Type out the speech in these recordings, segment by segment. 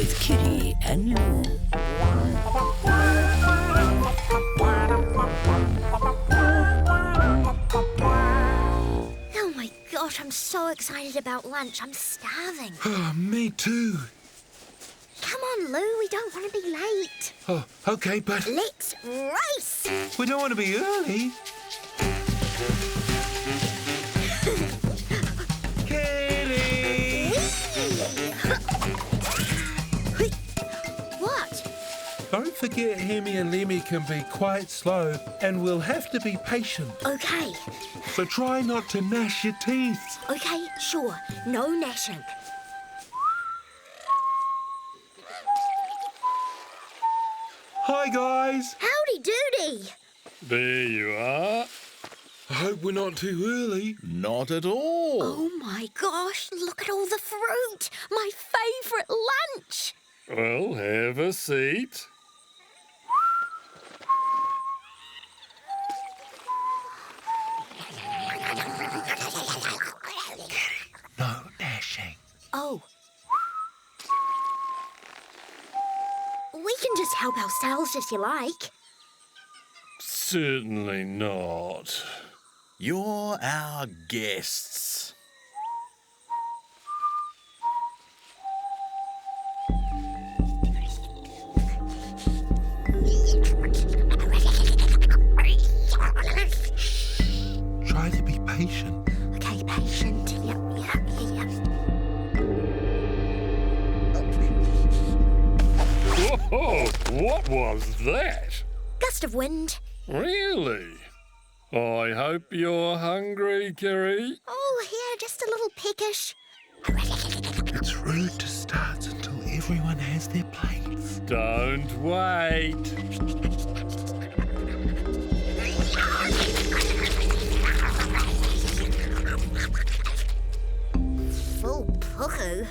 with Kitty and Lou. Oh my gosh, I'm so excited about lunch. I'm starving. Oh, me too. Come on, Lou, we don't want to be late. Oh, okay, but Let's race! we don't want to be early. Kitty! What? Don't forget Hemi and Lemmy can be quite slow and we'll have to be patient. Okay. So try not to gnash your teeth. Okay, sure. No gnashing. Hi, guys. Howdy doody! There you are. I hope we're not too early. Not at all. Oh my gosh, look at all the fruit! My favourite lunch! Well, have a seat. No gnashing. Oh. We can just help ourselves if you like. Certainly not. You're our guests. Try to be patient. Okay, patient. Yep. Whoa, what was that? Gust of wind. Really? I hope you're hungry, Kerry. Oh, yeah, just a little peckish. It's rude to start until everyone has their plates. Don't wait. Full pucku.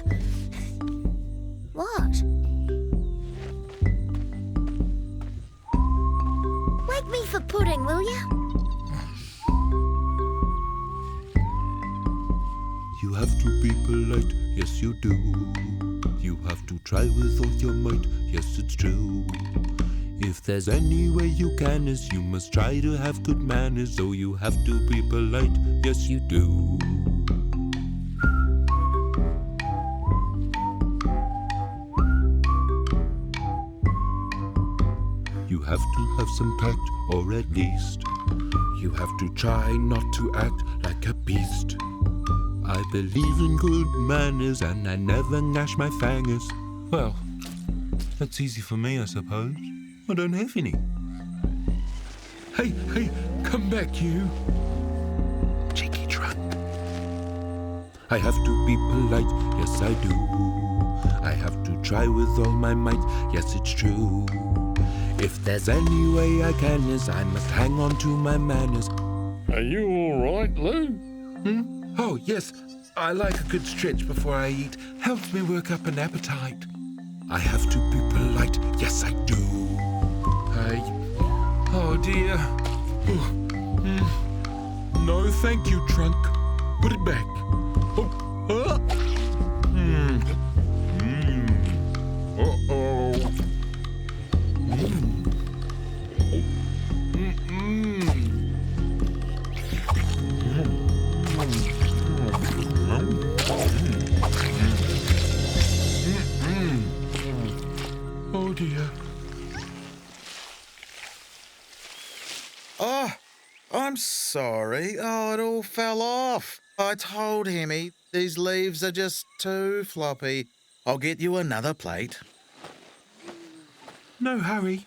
What? Wake me for pudding, will you? You have to be polite, yes you do. You have to try with all your might, yes it's true. If there's any way you can is you must try to have good manners. So you have to be polite, yes you do. You have to have some tact, or at least you have to try not to act like a beast. I believe in good manners and I never gnash my fingers. Well, that's easy for me, I suppose. I don't have any. Hey, come back, you. Cheeky trunk. I have to be polite, yes I do. I have to try with all my might, yes it's true. If there's any way I can, is I must hang on to my manners. Are you all right, Lou? Oh, yes. I like a good stretch before I eat. Helps me work up an appetite. I have to be polite. Yes, I do. Oh, dear. No, thank you, trunk. Put it back. Uh-oh. Oh, dear. Oh, I'm sorry. Oh, it all fell off. I told Hemi these leaves are just too floppy. I'll get you another plate. No hurry.